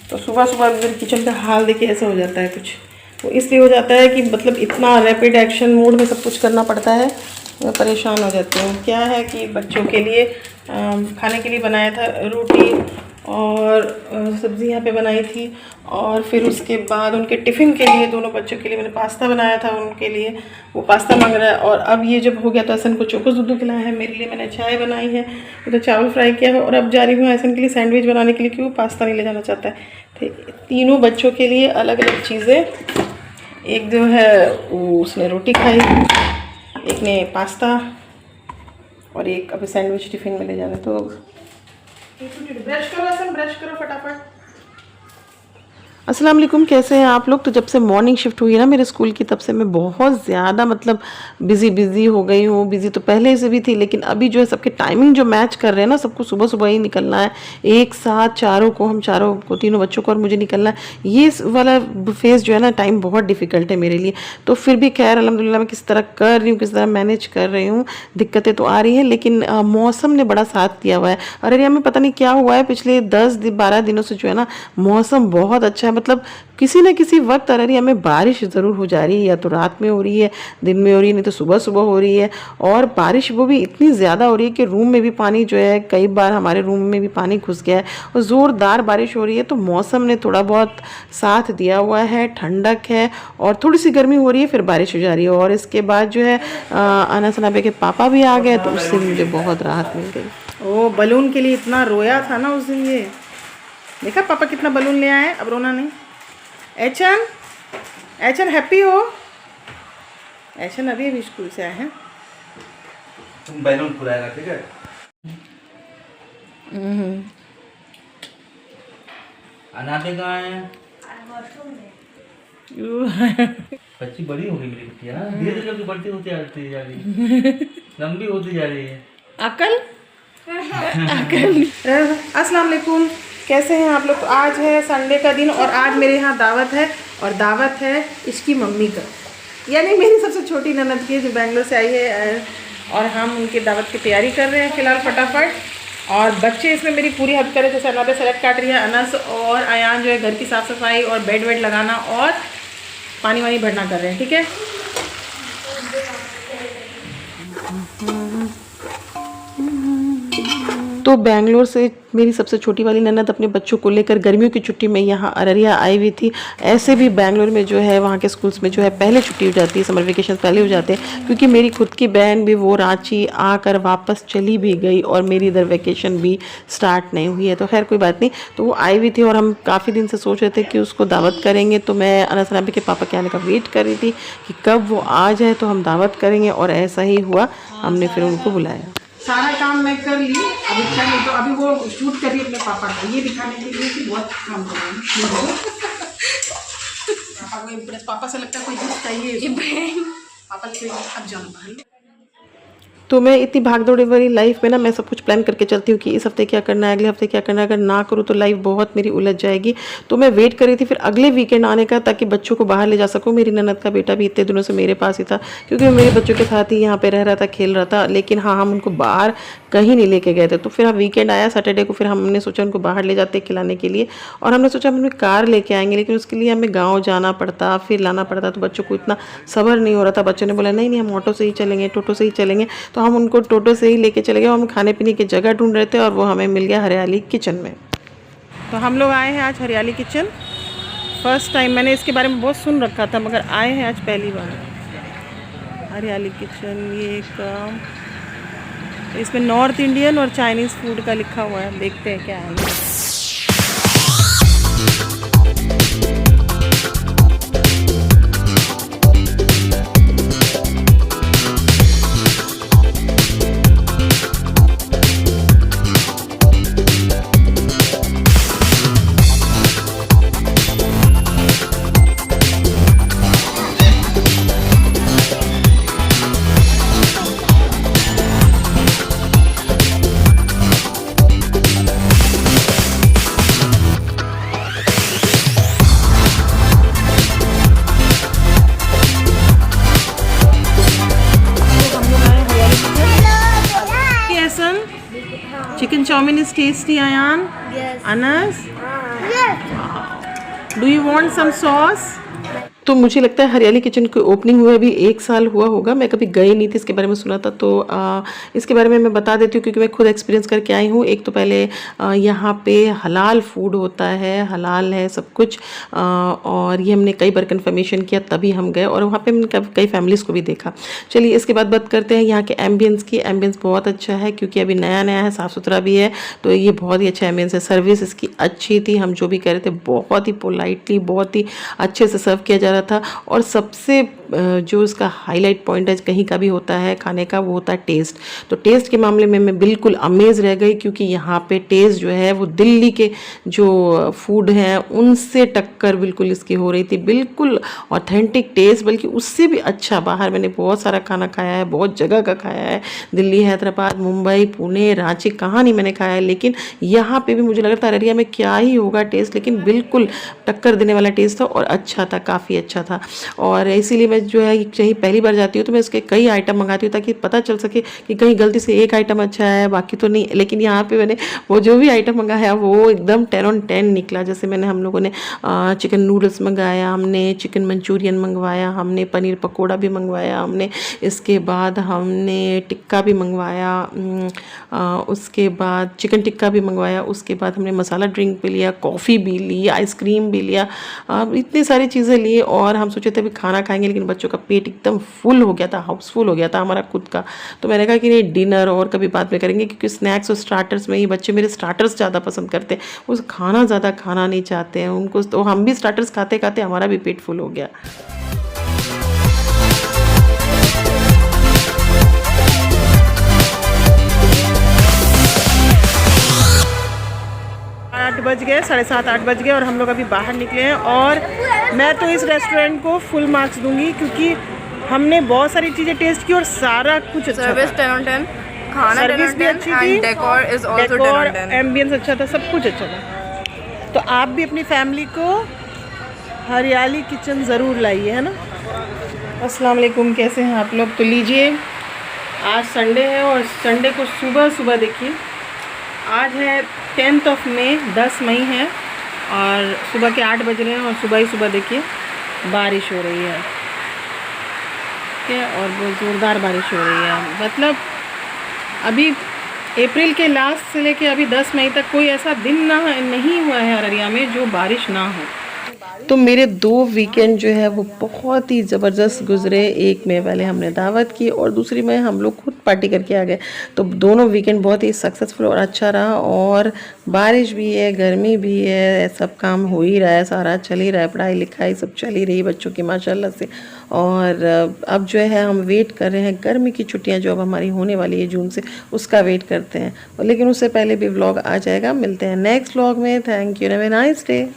तो सुबह सुबह मेरे किचन का हाल देखिए ऐसा हो जाता है कुछ। तो इसलिए हो जाता है कि मतलब इतना रैपिड एक्शन मोड में सब कुछ करना पड़ता है, मैं परेशान हो जाती हूँ। क्या है कि बच्चों के लिए खाने के लिए बनाया था रोटी और सब्ज़ी यहाँ पे बनाई थी, और फिर उसके बाद उनके टिफ़िन के लिए दोनों बच्चों के लिए मैंने पास्ता बनाया था उनके लिए, वो पास्ता मांग रहा है। और अब ये जब हो गया तो ऐसन को चोको दूध खिलाया है, मेरे लिए मैंने चाय बनाई है, तो चावल फ्राई किया है, और अब जा रही हूँ ऐसन के लिए सैंडविच बनाने के लिए क्योंकि वो पास्ता नहीं ले जाना चाहता है। तो तीनों बच्चों के लिए अलग अलग चीज़ें, एक जो है वो उसने रोटी खाई, एक ने पास्ता, और एक अभी सैंडविच टिफ़िन में ले जाना। तो ब्रश करो ऐसा, ब्रश करो फटाफट। अस्सलाम वालेकुम, कैसे हैं आप लोग। तो जब से मॉर्निंग शिफ्ट हुई है ना मेरे स्कूल की, तब से मैं बहुत ज़्यादा मतलब बिज़ी हो गई हूँ। बिज़ी तो पहले से भी थी, लेकिन अभी जो है सबके टाइमिंग जो मैच कर रहे हैं ना, सबको सुबह सुबह ही निकलना है एक साथ, हम चारों को, तीनों बच्चों को और मुझे निकलना है। ये वाला फेज़ जो है ना, टाइम बहुत डिफ़िकल्ट है मेरे लिए। तो फिर भी खैर अल्हम्दुलिल्लाह मैं किस तरह कर रही हूँ, किस तरह मैनेज कर रही हूँ। दिक्कतें तो आ रही हैं, लेकिन मौसम ने बड़ा साथ दिया हुआ है। अररिया में पता नहीं क्या हुआ है, पिछले 10-12 दिनों से जो है ना मौसम बहुत अच्छा है। मतलब किसी न किसी वक्त अररिया में बारिश ज़रूर हो जा रही है, या तो रात में हो रही है, दिन में हो रही है, नहीं तो सुबह सुबह हो रही है। और बारिश वो भी इतनी ज़्यादा हो रही है कि रूम में भी पानी जो है, कई बार हमारे रूम में भी पानी घुस गया है, और ज़ोरदार बारिश हो रही है। तो मौसम ने थोड़ा बहुत साथ दिया हुआ है, ठंडक है, और थोड़ी सी गर्मी हो रही है, फिर बारिश हो जा रही है। और इसके बाद जो है अनस नबी के पापा भी आ गए, तो उससे मुझे बहुत राहत मिल गई। ओ बलून के लिए इतना रोया था ना उस दिन, ये देखा पापा कितना बलून ले आए, अब रोना नहीं। एचन हैप्पी हो? एचन अभी स्कूल से आए हैं। तुम बैलून फुलाएगा, ठीक है? अनाबे कहाँ है? बच्ची बड़ी हो गई मेरी बिटिया ना, धीरे धीरे बढ़ती होती जा रही है, लंबी होती जा रही है। अकल अस्सलाम वालेकुम, कैसे हैं आप लोग। तो आज है संडे का दिन, और आज मेरे यहाँ दावत है, और दावत है इसकी मम्मी का, यानी मेरी सबसे छोटी ननद की, जो बेंगलोर से आई है, और हम उनकी दावत की तैयारी कर रहे हैं फ़िलहाल फटाफट। और बच्चे इसमें मेरी पूरी हेल्प कर रहे हैं, जैसे अनाबे सैलेड काट रही है, अनस और अयान जो है घर की साफ़ सफाई और बेड वेड लगाना और पानी वानी भरना कर रहे हैं, ठीक है। तो बेंगलोर से मेरी सबसे छोटी वाली ननद अपने बच्चों को लेकर गर्मियों की छुट्टी में यहाँ अररिया आई हुई थी। ऐसे भी बेंगलोर में जो है वहाँ के स्कूल्स में जो है पहले छुट्टी हो जाती है, समर वेकेशन पहले हो जाते हैं, क्योंकि मेरी खुद की बहन भी वो रांची आकर वापस चली भी गई, और मेरी इधर वेकेशन भी स्टार्ट नहीं हुई है। तो खैर कोई बात नहीं, तो वो आई हुई थी, और हम काफ़ी दिन से सोच रहे थे कि उसको दावत करेंगे। तो मैं अनस नबी के पापा के आने का वेट कर रही थी कि कब वो आ जाए तो हम दावत करेंगे, और ऐसा ही हुआ, हमने फिर उनको बुलाया। सारा काम मैं कर ली, अभी चलिए तो अभी वो शूट कर रही है अपने पापा का, ये दिखाने के लिए कि बहुत काम कर रही है। पापा को इम्प्रेस, पापा से लगता है कोई गिफ्ट चाहिए पापा के, अब जाना बाहर। तो मैं इतनी भागदौड़ वाली लाइफ में ना, मैं सब कुछ प्लान करके चलती हूँ कि इस हफ्ते क्या करना है, अगले हफ्ते क्या करना है। अगर ना करूँ तो लाइफ बहुत मेरी उलझ जाएगी। तो मैं वेट कर रही थी फिर अगले वीकेंड आने का, ताकि बच्चों को बाहर ले जा सकूँ। मेरी ननद का बेटा भी इतने दिनों से मेरे पास ही था, क्योंकि वो मेरे बच्चों के साथ ही यहाँ पे रह रहा था, खेल रहा था। लेकिन हाँ, हम उनको बाहर कहीं नहीं लेके गए थे। तो फिर हम वीकेंड आया सैटरडे को, फिर हमने सोचा उनको बाहर ले जाते खिलाने के लिए, और हमने सोचा हम अपनी कार लेके आएंगे, लेकिन उसके लिए हमें गाँव जाना पड़ता, फिर लाना पड़ता। तो बच्चों को इतना सब्र नहीं हो रहा था। बच्चों ने बोला नहीं हम ऑटो से ही चलेंगे, टोटो से ही चलेंगे। तो हम उनको टोटो से ही लेके चले गए। हम खाने पीने की जगह ढूंढ रहे थे, और वो हमें मिल गया हरियाली किचन में। तो हम लोग आए हैं आज हरियाली किचन, फर्स्ट टाइम। मैंने इसके बारे में बहुत सुन रखा था, मगर आए हैं आज पहली बार हरियाली किचन। ये एक इसमें नॉर्थ इंडियन और चाइनीज़ फूड का लिखा हुआ है, देखते हैं क्या है। Chicken chowmin is tasty, Ayan? Yes. Anas? Yes. Do you want some sauce? तो मुझे लगता है हरियाली किचन की ओपनिंग हुए अभी 1 साल हुआ होगा। मैं कभी गई नहीं थी, इसके बारे में सुना था, तो इसके बारे में मैं बता देती हूँ क्योंकि मैं खुद एक्सपीरियंस करके आई हूँ। एक तो पहले यहाँ पे हलाल फूड होता है, हलाल है सब कुछ, और ये हमने कई बार कन्फर्मेशन किया तभी हम गए, और वहाँ पे हमने कई फैमिलीज़ को भी देखा। चलिए इसके बाद बात करते हैं यहाँ के एम्बियंस की। एम्बियंस बहुत अच्छा है क्योंकि अभी नया नया है, साफ़ सुथरा भी है, तो ये बहुत ही अच्छा एम्बियंस है। सर्विस इसकी अच्छी थी, हम जो भी कह रहे थे बहुत ही पोलाइटली, बहुत ही अच्छे से सर्व किया जा रहा था। और सबसे जो इसका हाईलाइट पॉइंट है कहीं का भी होता है खाने का, वो होता है टेस्ट। तो टेस्ट के मामले में मैं बिल्कुल अमेज रह गई क्योंकि यहाँ पे टेस्ट जो है वो दिल्ली के जो फूड हैं उनसे टक्कर बिल्कुल इसकी हो रही थी, बिल्कुल ऑथेंटिक टेस्ट, बल्कि उससे भी अच्छा। बाहर मैंने बहुत सारा खाना खाया है, बहुत जगह का खाया है, दिल्ली, हैदराबाद, मुंबई, पुणे, रांची, कहाँ नहीं मैंने खाया है, लेकिन यहाँ पे भी मुझे लग रहा था अररिया में क्या ही होगा टेस्ट, लेकिन बिल्कुल टक्कर देने वाला टेस्ट था और अच्छा था, काफ़ी अच्छा था। और इसीलिए मैं जो है कहीं पहली बार जाती हूँ तो मैं इसके कई आइटम मंगाती हूँ ताकि पता चल सके कि कहीं गलती से एक आइटम अच्छा है बाकी तो नहीं। लेकिन यहाँ पे मैंने वो जो भी आइटम मंगाया वो एकदम 10 on 10 निकला। जैसे मैंने हम लोगों ने चिकन नूडल्स मंगाया, हमने चिकन मंचूरियन मंगवाया, हमने पनीर पकौड़ा भी मंगवाया, हमने इसके बाद हमने टिक्का भी मंगवाया, उसके बाद चिकन टिक्का भी मंगवाया, उसके बाद हमने मसाला ड्रिंक भी लिया, कॉफ़ी भी ली, आइसक्रीम भी लिया, इतनी सारी चीज़ें ली। और हम सोचे थे अभी खाना खाएंगे, लेकिन बच्चों का पेट एकदम फुल हो गया था, हाउसफुल हो गया था हमारा खुद का। तो मैंने कहा कि नहीं, डिनर और कभी बाद में करेंगे, क्योंकि स्नैक्स और स्टार्टर्स में ये बच्चे मेरे स्टार्टर्स ज़्यादा पसंद करते हैं, वो खाना ज़्यादा खाना नहीं चाहते हैं उनको। तो हम भी स्टार्टर्स खाते खाते हमारा भी पेट फुल हो गया। 8 बज गए, 7:30 8 बज गए और हम लोग अभी बाहर निकले हैं। और मैं तो इस रेस्टोरेंट को फुल मार्क्स दूंगी क्योंकि हमने बहुत सारी चीज़ें टेस्ट की और सारा कुछ अच्छा सर्विस 10 on 10, खाना 10 on 10 and decor is also 10 on 10। Ambience अच्छा था, सब कुछ अच्छा था। तो आप भी अपनी फैमिली को हरियाली किचन ज़रूर लाइए, है ना। अस्सलाम वालेकुम, कैसे हैं आप लोग। तो लीजिए, आज संडे है और संडे को सुबह सुबह देखिए, आज है 10 मई, 10 मई है और सुबह के 8 बज रहे हैं और सुबह ही सुबह देखिए बारिश हो रही है, ठीक है, और बहुत ज़ोरदार बारिश हो रही है। मतलब अभी अप्रैल के लास्ट से लेके अभी 10 मई तक कोई ऐसा दिन नहीं हुआ है अररिया में जो बारिश ना हो। तो मेरे 2 वीकेंड जो है वो बहुत ही ज़बरदस्त गुजरे। एक में पहले हमने दावत की और दूसरी में हम लोग खुद पार्टी करके आ गए। तो दोनों वीकेंड बहुत ही सक्सेसफुल और अच्छा रहा। और बारिश भी है, गर्मी भी है, सब काम हो ही रहा है, सारा चल ही रहा है, पढ़ाई लिखाई सब चल ही रही है बच्चों की माशाल्लाह से। और अब जो है हम वेट कर रहे हैं गर्मी की छुट्टियां जो अब हमारी होने वाली है जून से, उसका वेट करते हैं। लेकिन उससे पहले भी व्लॉग आ जाएगा। मिलते हैं नेक्स्ट व्लॉग में। Thank you, have a nice day.